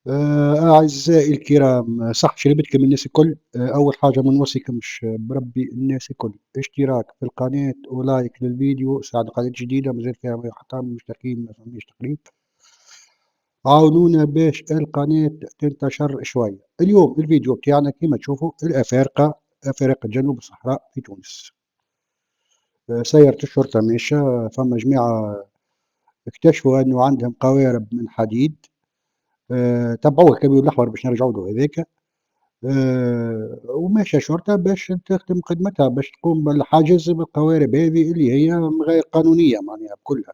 أعزائي الكرام، صح شربتكم من الناس الكل. أول حاجة ما نوصيكمش بربي الناس الكل اشتراك في القناة ولايك للفيديو ساعد القناة جديدة مازال فيها حتى مشتركين ما فماش تقريب. عاونونا باش القناة تنتشر شوية. اليوم الفيديو بتاعنا كما تشوفوا الأفارقة، أفارقة جنوب الصحراء في تونس. سيارة الشرطة ماشية، فما جماعة اكتشفوا أنه عندهم قوارب من حديد. تبعوه الكاميون الأحمر باش نرجعوا له هذاك. وماشية شرطة باش تخدم خدمتها باش تقوم بالحاجز بالقوارب هذه اللي هي غير قانونية معناها بكلها،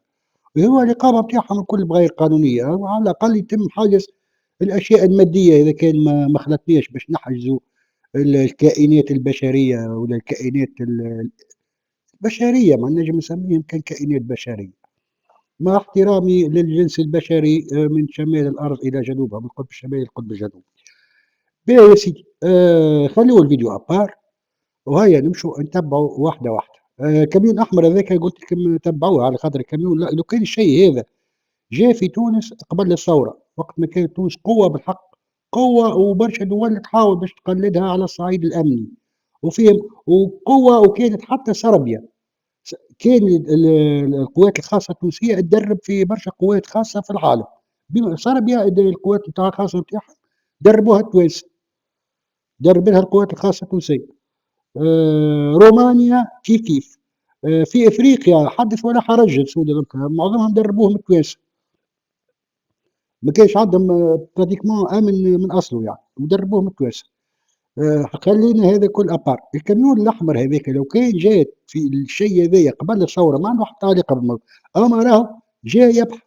وهو الإقامة بتاعهم الكل بغير قانونية، وعلى الأقل يتم حاجز الأشياء المادية إذا كان ما خلطناش باش نحجزوا الكائنات البشرية ولا الكائنات البشرية ما نجم نسميهم كائنات بشرية، مع احترامي للجنس البشري من شمال الأرض إلى جنوبها، من القطب الشمالي للقطب الجنوبي. باهي يا سيدي، خلّيو الفيديو à part وهيا نمشوا نتبعوا واحدة، واحدة. كمين أحمر هذاك قُلت لكم تبعوه على خاطر الكميون لو كان الشيء هذا جا في تونس قبل الثورة، وقت ما كانت تونس قوة بالحق، قوة وبرشا دول تحاول باش تقلدها على الصعيد الأمني، وفيهم وقوة وكانت حتى سربيا كان القوات الخاصة التونسية تدرّب في برشا قوات خاصة في العالم، سربيا القوات نتاعها الخاصة نتاعها دربوها التوانسة، دربتها القوات الخاصة التونسية. رومانيا كيف كيف. في افريقيا حدث ولا حرج سود معظمهم دربوهم التوانسه، ما كانش عندهم براتيكمون امن من اصله يعني ودربوهم التوانسه. خلينا هذا كل ابار. الكاميون الاحمر هذاك لو كان جات في الشيء هذايا قبل الثوره ما عنده حتى علاقه بالموضوع، اما راهو جاي يبحث.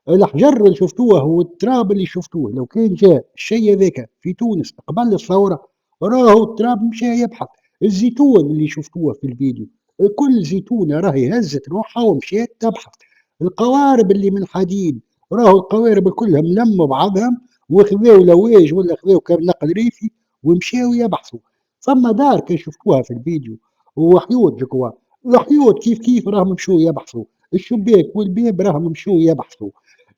الأحجار اللي شفتوه والتراب اللي شفتوه لو كان جاء الشيء هذاك في تونس قبل الثورة راهو التراب مشى يبحث. الزيتون اللي شفتوه في الفيديو كل زيتونة راهي هزت روحها ومشيت تبحث. القوارب اللي من حديد راهو القوارب كلها ملموا بعضهم وخذاو لواج ولا خذاو نقل ريفي ومشاو يبحثوا. ثم دار كان شفتوها في الفيديو وحيوت جكوا الحيوت كيف كيف راهم مشوا يبحثوا. الشباك والباب راهم مشوا يبحثوا.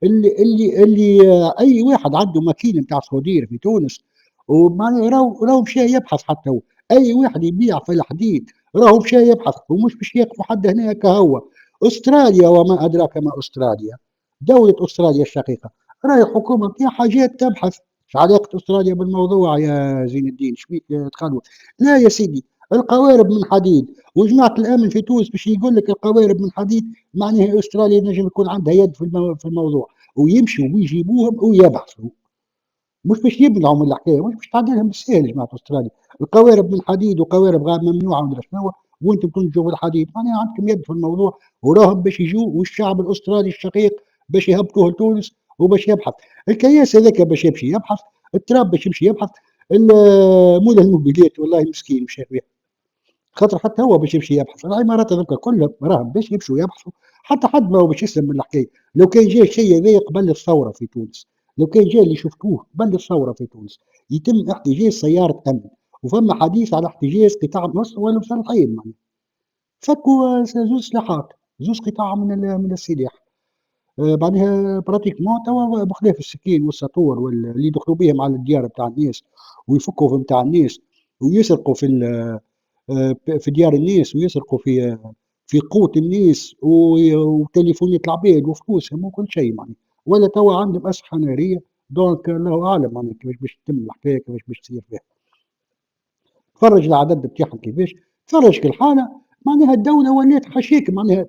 اللي أي واحد عنده ماكينة نتاع صهودير في تونس ومعناها راهو مشى يبحث حتى هو، أي واحد يبيع في الحديد راهو مشى يبحث ومش باش يقفوا حد هنا كهو. أستراليا وما أدراك ما أستراليا، دولة أستراليا الشقيقة راهي الحكومة نتاعها جات تبحث. ايش علاقة أستراليا بالموضوع يا زين الدين؟ شبيك تخلوه؟ لا يا سيدي، القوارب من حديد وجماعة الأمن في تونس باش يقول لك القوارب من حديد معناها أستراليا نجم يكون عندها يد في الموضوع، ويمشوا ويجيبوهم ويبحثوا، مش باش يبلعوا من الحكايه، مش باش تعدي لهم بالسهل يا جماعه استراليا. القوارب من حديد وقوارب غير ممنوعه ومدري شنو، وانتم تنتجوا بالحديد معناها عندكم يد في الموضوع، وراهم باش يجوا والشعب الاسترالي الشقيق باش يهبطوه لتونس وباش يبحث. الكياس هذاك باش يمشي يبحث، التراب باش يمشي يبحث، مولى الموبيليات والله مسكين مش يبيع، خاطر حتى هو باش يمشي يبحث. العمارات هذوك كلهم راهم باش يمشوا يبحثوا، حتى حد ما هو باش يسلم من الحكايه. لو كان جا الشيء هذايا قبل الثوره في تونس، لو كان جا اللي شفتوه قبل الثوره في تونس يتم احتجاز سياره امن، وفما حديث على احتجاز قطاع نص ولا مسلحين معناها فكوا زوز سلاحات، زوز قطاع من السلاح. بعدها براتيكمون توا بخلاف السكين والساطور اللي يدخلوا بهم على الديار نتاع الناس ويفكوا في نتاع الناس ويسرقوا في ديار الناس ويسرقوا في قوت الناس وتليفونات العباد وفلوسهم وكل شيء معناها، ولا توا عندهم أسلحة نارية. دونك الله أعلم معناها كيفاش باش تتم الحكاية كيفاش باش تصير فيها. تفرج العدد بتاعهم كيفاش، تفرج كل حالة معناها الدولة ولات حاشاكم معناها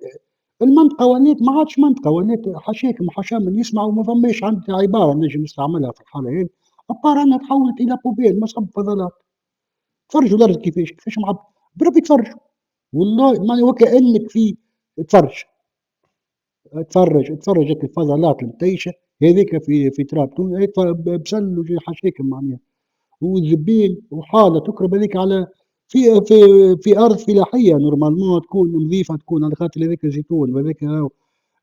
المنطقة ولات ما عادش منطقة ولات حاشاكم وحاشا من يسمع وما فماش عندي عبارة نجم نستعملها في الحالة هذي أبار أنها تحولت إلى بوبيل مصب فضلات. تفرجوا الأرض كيفاش معبى بربي تفرجوا والله معناها وكأنك في تفرج تفرج هيك الفضلات المتيشة هذيك في تراب تونس هيك بسل وجي حاشاكم معناها وزبين وحالة تقرب هذيك على في أرض فلاحية نورمالمون تكون نظيفة تكون على خاطر هذاك الزيتون وهذاك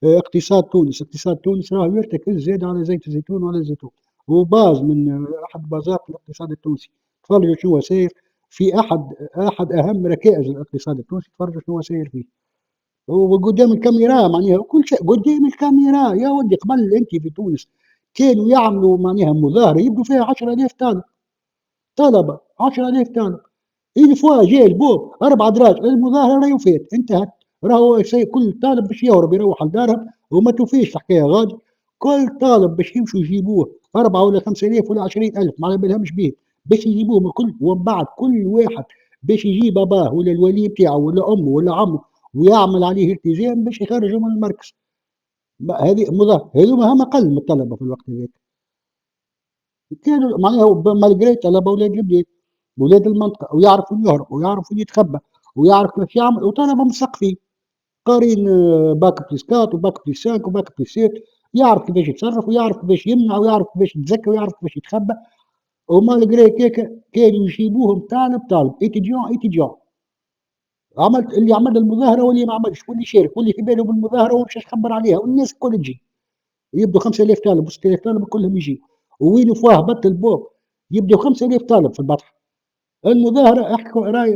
اقتصاد تونس، اقتصاد تونس راهو يرتكز زاد على زيت الزيتون وعلى الزيتون، وباز من أحد بازات الاقتصاد التونسي. تفرجوا شنوا ساير في أحد أهم ركائز الاقتصاد التونسي، تفرجوا شنوا ساير فيه. وقدام الكاميرا معناها وكل شيء قدام الكاميرا يا ودي. قبل أنت في تونس كانوا يعملوا معناها مظاهرة يبدوا فيها 10,000 طالب، طلبة 10,000 طالب. une fois جا البوب 4 دراج المظاهرة راهي وفات انتهت. راهو كل طالب باش يهرب يروح لدارهم وما توفيش الحكاية غادي. كل طالب باش يمشوا يجيبوه 4 ولا 5,000 ولا 20,000 ما على بالهمش بيه، باش يجيبوهم الكل. ومن بعد كل واحد باش يجي باباه ولا الولي نتاعو ولا أمه ولا عمه ويعمل عليه التزام باش يخرجوا من المركز. هذه مظاهرة هذوما هم أقل من الطلبة في الوقت هذاك. كانوا معناها مالجري طلبة ولاد البلاد ولاد المنطقة ويعرفوا يهرب ويعرفوا يتخبى ويعرف كيف يعمل وطلبة مثقفين قارين باك بليس 4 وباك بليس 5 وباك بليس 7. يعرف كيفاش يتصرف ويعرف كيفاش يمنع ويعرف كيفاش يتزكى ويعرف كيفاش يتخبى. ومالجري كيكا كانوا يجيبوهم طالب طالب ايتيديون ايتيديون. عملت اللي عمل المظاهرة واللي ما عملش واللي شارك واللي في باله بالمظاهرة ومشى يخبر عليها والناس الكل تجي. يبدو 5,000 طالب و6,000 طالب كلهم يجي. وين فواه بط البوب يبدو 5,000 طالب في البطح. المظاهرة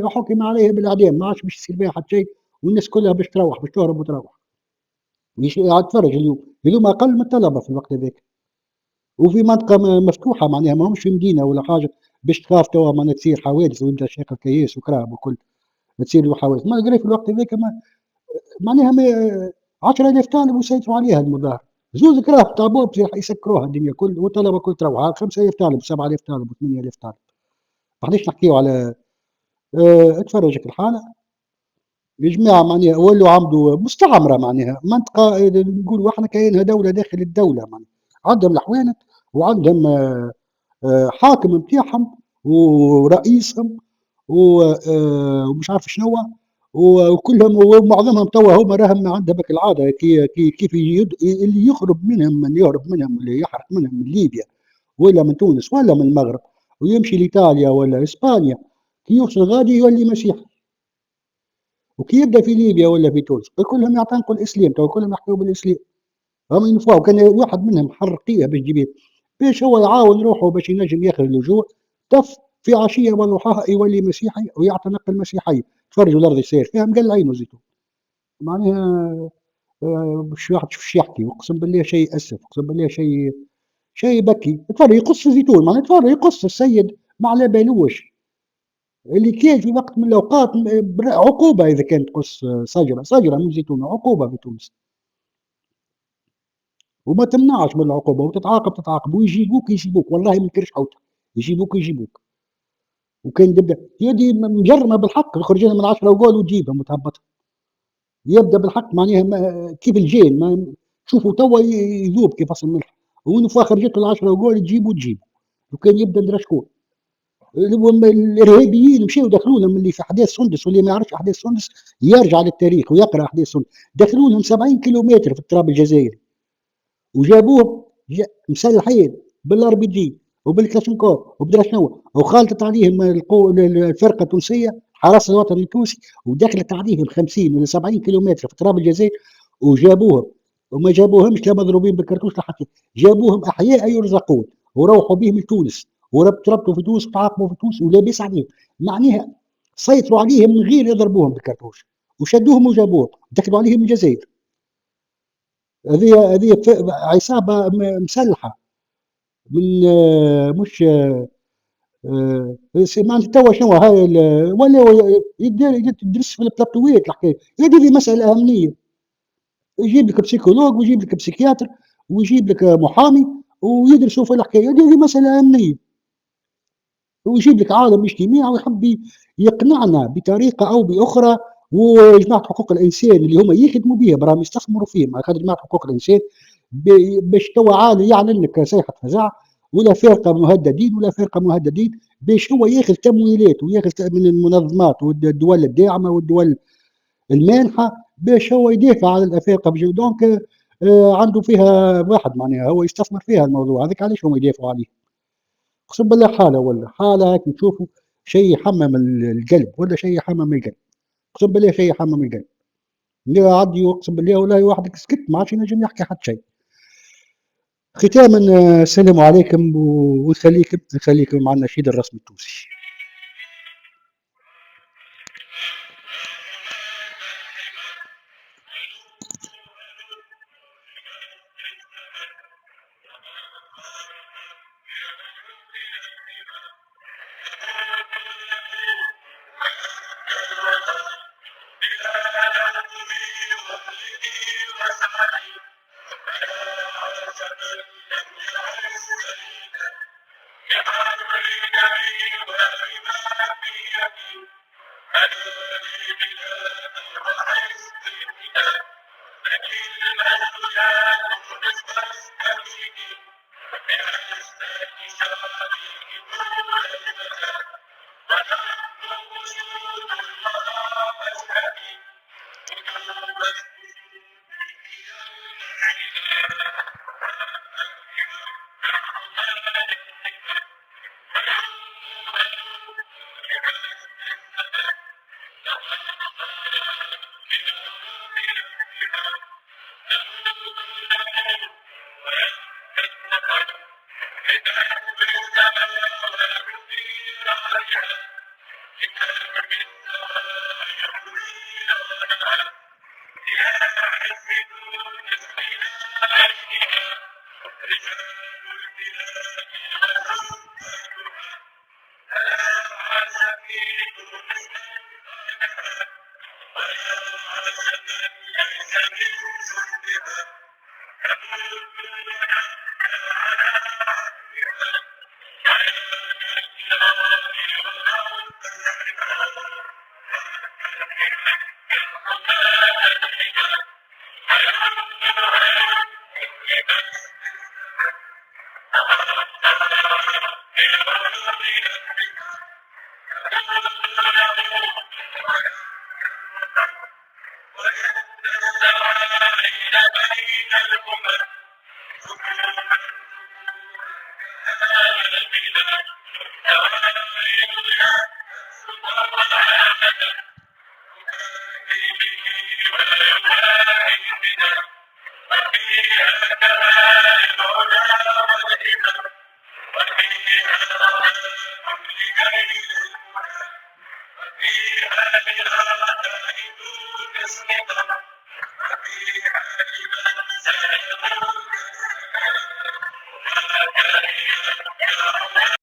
حكم عليها بالإعدام ما عادش باش يصير بها حتى شيء. والناس كلها باش تروح باش تهرب وتروح. قاعد تفرج اليوم أقل من الطلبة في الوقت هذاك. وفي منطقة مفتوحة معناها ماهمش في مدينة ولا حاجة باش تخاف توا معناها تصير حوادث ويبدا شاق الكياس وكراب وكل تصير له حوادث. ما قريت في الوقت هذاك معناها 10,000 طالب ويسيطروا عليها المظاهرة. زوز كراه طابور يسكروها الدنيا كل والطلبة كل تروح 5,000 طالب و7,000 طالب و8,000 طالب. ما حدش نحكيو على اتفرجك الحالة. الجماعة معناها ولوا عملوا مستعمرة معناها منطقة نقولوا احنا كاينها دولة داخل الدولة معناها. عندهم الحوانت وعندهم حاكم نتاعهم ورئيسهم ومش عارف شنو وكلهم ومعظمهم توا هما راهم عندهم هذيك العادة كيف اللي يهرب منهم من يهرب منهم اللي يحرق منهم من ليبيا ولا من تونس ولا من المغرب ويمشي لإيطاليا ولا إسبانيا كي يوصل غادي يولي مسيحي. وكي يبدا في ليبيا ولا في تونس كلهم يعتنقوا الاسلام تو كلهم يحكوا بالاسلام. هم ينفعوا كان واحد منهم حرقيه باش جيبيه باش هو يعاون روحه باش ينجم ياخذ اللجوء. تف في عشيه وضحاها يولي مسيحي ويعتنق المسيحيه. تفرجوا الارض يسير فيها مقلع عينه زيتون. معناها مش واحد شوف يحكي اقسم بالله شيء اسف اقسم بالله شيء يبكي. تفرج يقص في زيتون معناها تفرج يقص السيد ما على بالوش اللي كان في وقت من الأوقات عقوبة إذا كانت تقص شجرة من زيتونة عقوبة في تونس. وما تمنعش من العقوبة وتتعاقب تتعاقب ويجيبوك يجيبوك والله ما نكرش حوتك. يجيبوك. وكان يبدا يدي مجرمه بالحق يخرج لنا من 10 وقول وتجيبهم وتهبطهم. يبدا بالحق معناها كيف الجيل ما شوفوا توا يذوب كيف اصل الملح. وين خرجت له 10 وقول تجيبوا وكان يبدا ندرشكون. الارهابيين مشاو دخلوا لهم اللي في احداث سندس واللي ما يعرفش احداث سندس يرجع للتاريخ ويقرا احداث سندس. دخلوا لهم 70 كيلومتر في التراب الجزائري وجابوهم مسلحين بالار بي جي وبالكلاشنكوف وبدرا شنو وخالطت عليهم الفرقه التونسيه حرس الوطن التونسي ودخلت عليهم 50 ولا 70 كيلومتر في تراب الجزائر وجابوهم. وما جابوهمش لا مضروبين بالكرتوش لا حتى جابوهم احياء يرزقون وروحوا بهم لتونس وربطوا في تونس وتعاقبوا في تونس ولاباس عليهم. معناها سيطروا عليهم من غير يضربوهم بالكرتوش وشدوهم وجابوهم دخلوا عليهم الجزائر. هذه عصابه مسلحه من مش معناتها توا شنو هاي ولا يدرس في البلاتويات الحكايه. هذه مساله امنيه. يجيب لك بسيكولوج ويجيب لك بسيكياتر ويجيب لك محامي ويدرسوا في الحكايه هذه مساله امنيه. ويجيب لك عالم اجتماعي ويحب يقنعنا بطريقه او باخرى. وجماعه حقوق الانسان اللي هما يخدموا بها براهم يستثمروا فيهم على خاطر جماعه حقوق الانسان باش توا عالم يعلن لك صيحه فزع ولا فرقه مهددين ولا فرقه مهددين باش هو ياخذ تمويلات وياخذ من المنظمات والدول الداعمه والدول المانحه باش هو يدافع على الافارقه دونك عنده فيها واحد معناها هو يستثمر فيها الموضوع هذاك علاش هم يدافعوا عليه. اقسم بالله حاله ولا حاله هيك نشوفوا شيء يحمم القلب ولا شيء يحمم القلب. اقسم بالله شيء يحمم القلب. اللي عدي اقسم بالله والله واحد سكت ما عادش ينجم يحكي حتى شيء. ختاما السلام عليكم ونخليكم مع النشيد الرسمي التونسي.